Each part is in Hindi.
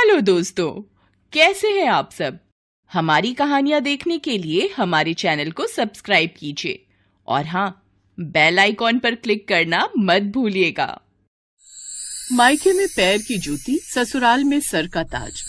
हेलो दोस्तों, कैसे हैं आप सब। हमारी कहानियां देखने के लिए हमारे चैनल को सब्सक्राइब कीजिए और हाँ, बेल आइकॉन पर क्लिक करना मत भूलिएगा। मायके में पैर की जूती, ससुराल में सर का ताज।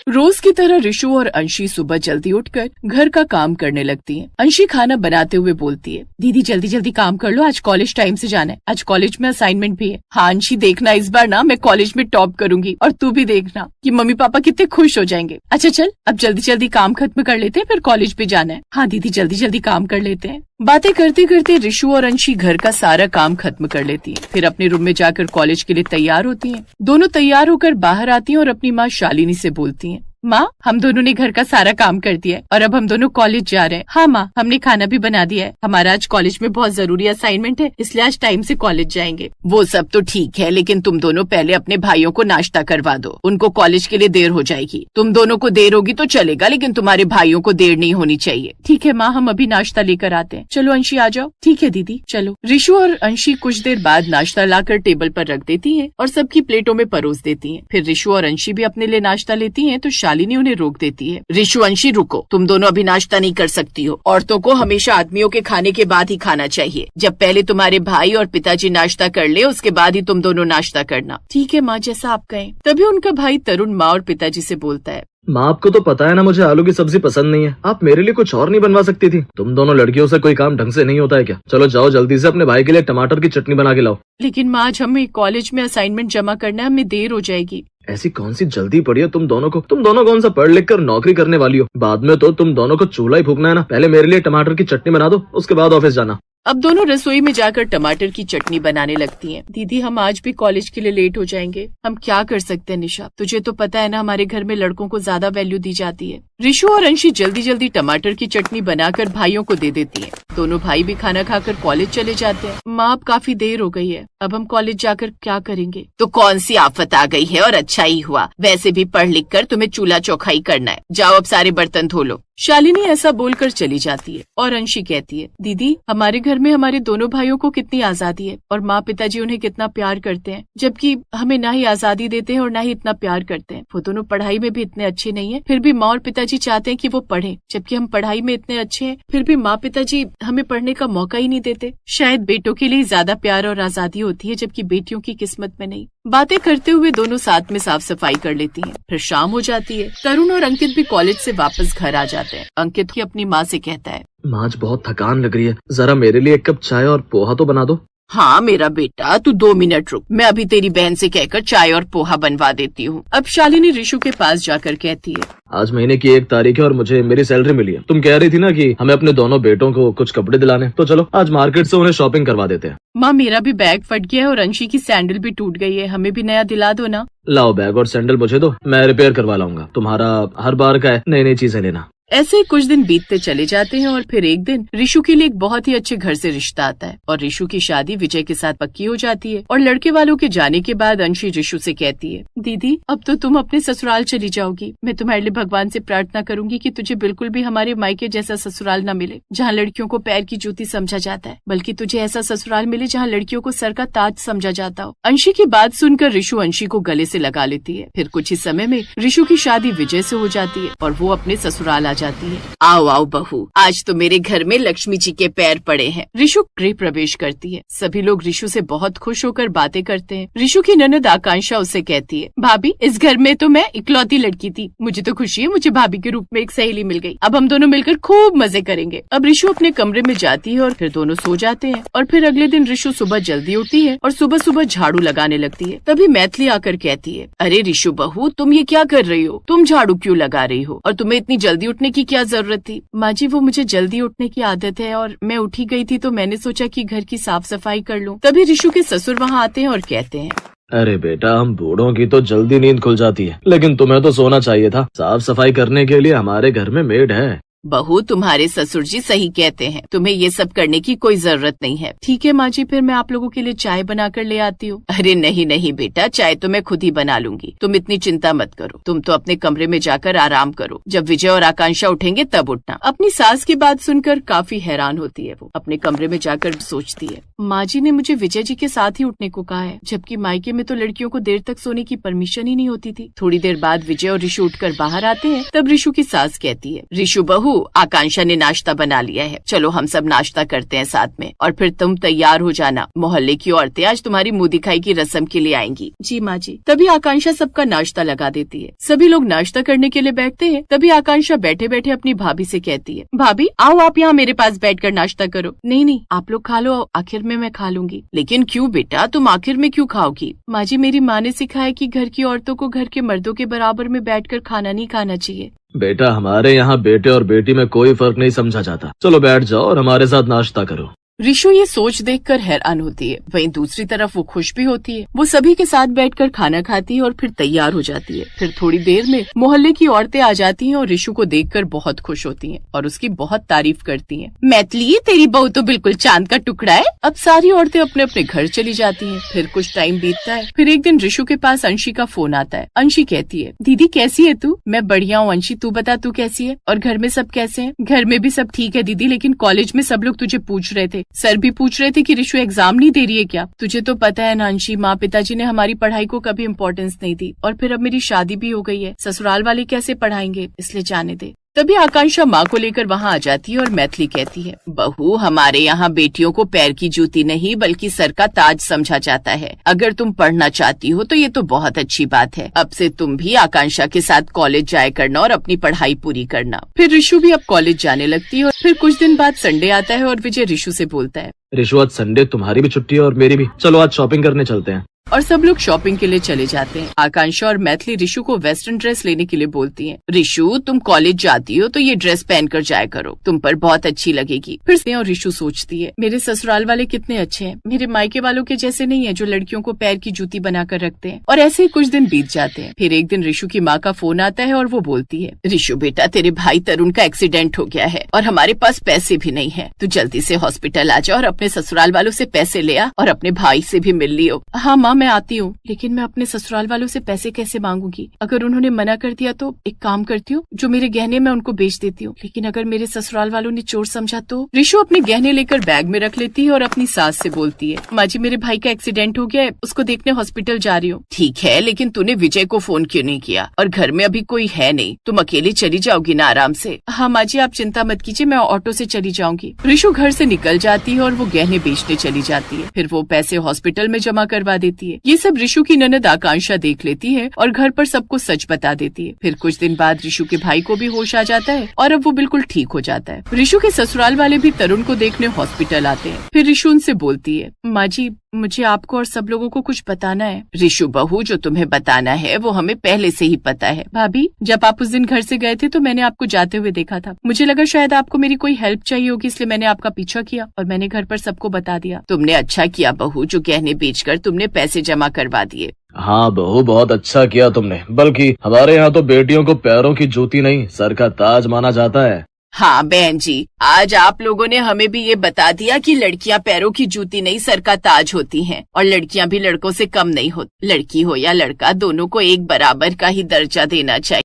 रोज की तरह रिशु और अंशी सुबह जल्दी उठकर घर का काम करने लगती हैं। अंशी खाना बनाते हुए बोलती है, दीदी जल्दी जल्दी काम कर लो, आज कॉलेज टाइम से जाना है, आज कॉलेज में असाइनमेंट भी है। हाँ अंशी, देखना इस बार ना मैं कॉलेज में टॉप करूंगी और तू भी देखना कि मम्मी पापा कितने खुश हो जाएंगे। अच्छा चल, अब जल्दी जल्दी काम खत्म कर लेते हैं, फिर कॉलेज भी जाना है। हाँ दीदी जल्दी जल्दी काम कर लेते हैं। बातें करते करते रिशु और अंशी घर का सारा काम खत्म कर लेती हैं, फिर अपने रूम में जाकर कॉलेज के लिए तैयार होती हैं। दोनों तैयार होकर बाहर आती हैं और अपनी माँ शालिनी से बोलती हैं, माँ हम दोनों ने घर का सारा काम कर दिया है और अब हम दोनों कॉलेज जा रहे हैं। हाँ माँ, हमने खाना भी बना दिया है, हमारा आज कॉलेज में बहुत जरूरी असाइनमेंट है, इसलिए आज टाइम से कॉलेज जाएंगे। वो सब तो ठीक है, लेकिन तुम दोनों पहले अपने भाइयों को नाश्ता करवा दो, उनको कॉलेज के लिए देर हो जाएगी। तुम दोनों को देर होगी तो चलेगा, लेकिन तुम्हारे भाइयों को देर नहीं होनी चाहिए। ठीक है माँ, हम अभी नाश्ता लेकर आते हैं। चलो अंशी आ जाओ। ठीक है दीदी चलो। रिशु और अंशी कुछ देर बाद नाश्ता लाकर टेबल पर रख देती है और सबकी प्लेटों में परोस देती है। फिर रिशु और अंशी भी अपने लिए नाश्ता लेती है तो शालिनी उन्हें रोक देती है। रिशु अंशी रुको, तुम दोनों अभी नाश्ता नहीं कर सकती हो। औरतों को हमेशा आदमियों के खाने के बाद ही खाना चाहिए। जब पहले तुम्हारे भाई और पिताजी नाश्ता कर ले, उसके बाद ही तुम दोनों नाश्ता करना। ठीक है माँ, जैसा आप कहें। तभी उनका भाई तरुण माँ और पिताजी से बोलता है, माँ आपको तो पता है ना मुझे आलू की सब्जी पसंद नहीं है, आप मेरे लिए कुछ और नहीं बनवा सकती थी? तुम दोनों लड़कियों से कोई काम ढंग से नहीं होता है क्या? चलो जाओ जल्दी से अपने भाई के लिए टमाटर की चटनी बना के लाओ। लेकिन माँ आज हमें कॉलेज में असाइनमेंट जमा करना है, हमें देर हो जाएगी। ऐसी कौन सी जल्दी पड़ी है तुम दोनों को? तुम दोनों कौन सा पढ़ लिख कर नौकरी करने वाली हो? बाद में तो तुम दोनों को चूल्हा ही फूकना है ना। पहले मेरे लिए टमाटर की चटनी बना दो, उसके बाद ऑफिस जाना। अब दोनों रसोई में जाकर टमाटर की चटनी बनाने लगती हैं। दीदी हम आज भी कॉलेज के लिए लेट हो जाएंगे, हम क्या कर सकते हैं निशा, तुझे तो पता है ना हमारे घर में लड़कों को ज्यादा वैल्यू दी जाती है। रिशु और अंशी जल्दी जल्दी टमाटर की चटनी बनाकर भाइयों को दे देती हैं। दोनों भाई भी खाना खाकर कॉलेज चले जाते हैं। माँ अब काफी देर हो गई है, अब हम कॉलेज जाकर क्या करेंगे? तो कौन सी आफत आ गई है और अच्छा ही हुआ, वैसे भी पढ़ लिख कर तुम्हें चूल्हा चौखाई करना है, जाओ अब सारे बर्तन धो लो। शालिनी ऐसा बोलकर चली जाती है और अंशी कहती है, दीदी हमारे घर में हमारे दोनों भाइयों को कितनी आजादी है और माँ पिताजी उन्हें कितना प्यार करते हैं, जबकि हमें ना ही आजादी देते हैं और ना ही इतना प्यार करते हैं। वो दोनों पढ़ाई में भी इतने अच्छे नहीं है, फिर भी माँ और पिताजी चाहते हैं कि वो पढ़े, जबकि हम पढ़ाई में इतने अच्छे हैं, फिर भी माँ पिताजी हमें पढ़ने का मौका ही नहीं देते। शायद बेटों के लिए ज्यादा प्यार और आजादी होती है, जबकि बेटियों की किस्मत में नहीं। बातें करते हुए दोनों साथ में साफ सफाई कर लेती हैं। फिर शाम हो जाती है। तरुण और अंकित भी कॉलेज से वापस घर आ जाते हैं। अंकित ही अपनी माँ से कहता है, माँ आज बहुत थकान लग रही है, जरा मेरे लिए एक कप चाय और पोहा तो बना दो। हाँ मेरा बेटा, तू 2 मिनट रुक, मैं अभी तेरी बहन से कहकर चाय और पोहा बनवा देती हूँ। अब शालिनी रिशु के पास जाकर कहती है, आज महीने की 1 तारीख है और मुझे मेरी सैलरी मिली है। तुम कह रही थी ना कि हमें अपने दोनों बेटों को कुछ कपड़े दिलाने, तो चलो आज मार्केट से उन्हें शॉपिंग करवा देते हैं। माँ मेरा भी बैग फट गया है और अंशी की सैंडल भी टूट गई है, हमें भी नया दिला दो ना। लाओ बैग और सैंडल मुझे दो, मैं रिपेयर करवा लाऊंगा, तुम्हारा हर बार का है नई नई चीजें लेना। ऐसे ही कुछ दिन बीतते चले जाते हैं और फिर एक दिन रिशु के लिए एक बहुत ही अच्छे घर से रिश्ता आता है और रिशु की शादी विजय के साथ पक्की हो जाती है। और लड़के वालों के जाने के बाद अंशी रिशु से कहती है, दीदी अब तो तुम अपने ससुराल चली जाओगी, मैं तुम्हारे लिए भगवान से प्रार्थना करूंगी कि तुझे बिल्कुल भी हमारे मायके जैसा ससुराल न मिले जहाँ लड़कियों को पैर की जूती समझा जाता है, बल्कि तुझे ऐसा ससुराल मिले जहाँ लड़कियों को सर का ताज समझा जाता हो। अंशी की बात सुनकर रिशु अंशी को गले से लगा लेती है। फिर कुछ ही समय में रिशु की शादी विजय से हो जाती है और वो अपने ससुराल आ जाती है। आओ आओ बहू, आज तो मेरे घर में लक्ष्मी जी के पैर पड़े हैं। रिशु गृह प्रवेश करती है। सभी लोग रिशु से बहुत खुश होकर बातें करते हैं। रिशु की ननद आकांक्षा उससे कहती है, भाभी इस घर में तो मैं इकलौती लड़की थी, मुझे तो खुशी है मुझे भाभी के रूप में एक सहेली मिल गई, अब हम दोनों मिलकर खूब मजे करेंगे। अब रिशु अपने कमरे में जाती है और फिर दोनों सो जाते हैं। और फिर अगले दिन रिशु सुबह जल्दी उठती है और सुबह सुबह झाड़ू लगाने लगती है। तभी मैथिली आकर कहती है, अरे रिशु बहू तुम ये क्या कर रही हो, तुम झाड़ू क्यों लगा रही हो और तुम्हें इतनी जल्दी उठने की क्या जरूरत थी? माँ जी वो मुझे जल्दी उठने की आदत है और मैं उठी गई थी तो मैंने सोचा कि घर की साफ सफाई कर लूं। तभी रिशु के ससुर वहाँ आते हैं और कहते हैं, अरे बेटा हम बूढ़ों की तो जल्दी नींद खुल जाती है, लेकिन तुम्हें तो सोना चाहिए था। साफ सफाई करने के लिए हमारे घर में मेड है। बहू, तुम्हारे ससुर जी सही कहते हैं, तुम्हें ये सब करने की कोई जरूरत नहीं है। ठीक है माँ जी, फिर मैं आप लोगों के लिए चाय बना कर ले आती हूँ। अरे नहीं नहीं बेटा, चाय तो मैं खुद ही बना लूंगी, तुम इतनी चिंता मत करो। तुम तो अपने कमरे में जाकर आराम करो, जब विजय और आकांक्षा उठेंगे तब उठना। अपनी सास की बात सुनकर काफी हैरान होती है। वो अपने कमरे में जाकर सोचती है, माँ जी ने मुझे विजय जी के साथ ही उठने को कहा है, जबकि मायके में तो लड़कियों को देर तक सोने की परमिशन ही नहीं होती थी। थोड़ी देर बाद विजय और ऋषु उठकर बाहर आते हैं। तब ऋषु की सास कहती है, ऋषु बहू, आकांक्षा ने नाश्ता बना लिया है, चलो हम सब नाश्ता करते हैं साथ में, और फिर तुम तैयार हो जाना। मोहल्ले की औरतें आज तुम्हारी मुंह दिखाई की रस्म के लिए आएंगी। जी माँ जी। तभी आकांक्षा सबका नाश्ता लगा देती है। सभी लोग नाश्ता करने के लिए बैठते हैं। तभी आकांक्षा बैठे बैठे अपनी भाभी से कहती है, भाभी आओ आप यहाँ मेरे पास बैठकर नाश्ता करो। नहीं नहीं, आप लोग खा लो, आखिर में मैं खा लूंगी। लेकिन क्यों बेटा, तुम आखिर में क्यों खाओगी? माँ जी, मेरी माँ ने सिखाया कि घर की औरतों को घर के मर्दों के बराबर में बैठकर खाना नहीं खाना चाहिए। बेटा, हमारे यहाँ बेटे और बेटी में कोई फर्क नहीं समझा जाता। चलो बैठ जाओ और हमारे साथ नाश्ता करो। ऋषु ये सोच देखकर हैरान होती है। वहीं दूसरी तरफ वो खुश भी होती है। वो सभी के साथ बैठकर खाना खाती है और फिर तैयार हो जाती है। फिर थोड़ी देर में मोहल्ले की औरतें आ जाती हैं और ऋषु को देखकर बहुत खुश होती हैं और उसकी बहुत तारीफ करती हैं। मैथिली, तेरी बहू तो बिल्कुल चांद का टुकड़ा है। अब सारी औरतें अपने अपने घर चली जाती हैं। फिर कुछ टाइम बीतता है। फिर एक दिन ऋषु के पास अंशी का फोन आता है। अंशी कहती है, दीदी कैसी है तू? मैं बढ़िया हूँ अंशी, तू बता तू कैसी है? और घर में सब कैसे हैं? घर में भी सब ठीक है दीदी, लेकिन कॉलेज में सब लोग तुझे पूछ रहे थे। सर भी पूछ रहे थे कि ऋषु एग्जाम नहीं दे रही है क्या? तुझे तो पता है ना अंशी, माँ पिताजी ने हमारी पढ़ाई को कभी इम्पोर्टेंस नहीं दी, और फिर अब मेरी शादी भी हो गई है। ससुराल वाले कैसे पढ़ाएंगे, इसलिए जाने दे। तभी आकांक्षा माँ को लेकर वहाँ आ जाती है और मैथिली कहती है, बहू, हमारे यहाँ बेटियों को पैर की जूती नहीं बल्कि सर का ताज समझा जाता है। अगर तुम पढ़ना चाहती हो तो ये तो बहुत अच्छी बात है। अब से तुम भी आकांक्षा के साथ कॉलेज जाया करना और अपनी पढ़ाई पूरी करना। फिर ऋषु भी अब कॉलेज जाने लगती है। और फिर कुछ दिन बाद संडे आता है और विजय ऋषु से बोलता है, ऋषु, आज संडे, तुम्हारी भी छुट्टी है और मेरी भी। चलो आज शॉपिंग करने चलते हैं। और सब लोग शॉपिंग के लिए चले जाते हैं। आकांक्षा और मैथिली ऋषु को वेस्टर्न ड्रेस लेने के लिए बोलती हैं। ऋषु, तुम कॉलेज जाती हो तो ये ड्रेस पहनकर जाया करो, तुम पर बहुत अच्छी लगेगी। फिर से और ऋषु सोचती है, मेरे ससुराल वाले कितने अच्छे हैं, मेरे मायके वालों के जैसे नहीं है जो लड़कियों को पैर की जूती बनाकर रखते हैं। और ऐसे ही कुछ दिन बीत जाते हैं। फिर एक दिन ऋषु की माँ का फोन आता है और वो बोलती है, ऋषु बेटा, तेरे भाई तरुण का एक्सीडेंट हो गया है और हमारे पास पैसे भी नहीं है। तू जल्दी से हॉस्पिटल आ जा और अपने ससुराल वालों से पैसे ले आ और अपने भाई से भी मिल लियो। हाँ माँ, मैं आती हूँ, लेकिन मैं अपने ससुराल वालों से पैसे कैसे मांगूंगी? अगर उन्होंने मना कर दिया तो एक काम करती हूँ, जो मेरे गहने मैं उनको बेच देती हूँ। लेकिन अगर मेरे ससुराल वालों ने चोर समझा तो? ऋषु अपने गहने लेकर बैग में रख लेती है और अपनी सास से बोलती है, माँ जी, मेरे भाई का एक्सीडेंट हो गया है, उसको देखने हॉस्पिटल जा रही हूँ। ठीक है, लेकिन तूने विजय को फोन क्यों नहीं किया? और घर में अभी कोई है नहीं, तुम अकेली चली जाओगी ना आराम से? हाँ माँ जी, आप चिंता मत कीजिए, मैं ऑटो से चली जाऊंगी। ऋषु घर से निकल जाती है और वो गहने बेचने चली जाती है। फिर वो पैसे हॉस्पिटल में जमा करवा देती है। ये सब ऋषु की ननद आकांक्षा देख लेती है और घर पर सबको सच बता देती है। फिर कुछ दिन बाद ऋषु के भाई को भी होश आ जाता है और अब वो बिल्कुल ठीक हो जाता है। ऋषु के ससुराल वाले भी तरुण को देखने हॉस्पिटल आते हैं। फिर ऋषु उनसे बोलती है, माँ जी, मुझे आपको और सब लोगों को कुछ बताना है। ऋषु बहू, जो तुम्हें बताना है वो हमें पहले से ही पता है। भाभी, जब आप उस दिन घर से गए थे तो मैंने आपको जाते हुए देखा था। मुझे लगा शायद आपको मेरी कोई हेल्प चाहिए होगी, इसलिए मैंने आपका पीछा किया और मैंने घर पर सबको बता दिया। तुमने अच्छा किया बहू, जो गहने बेचकर तुमने पैसे जमा करवा दिए। हाँ बहू, बहुत अच्छा किया तुमने। बल्कि हमारे यहाँ तो बेटियों को पैरों की जूती नहीं, सर का ताज माना जाता है। हाँ बहन जी, आज आप लोगों ने हमें भी ये बता दिया कि लड़कियां पैरों की जूती नहीं सर का ताज होती हैं और लड़कियां भी लड़कों से कम नहीं होती। लड़की हो या लड़का, दोनों को एक बराबर का ही दर्जा देना चाहिए।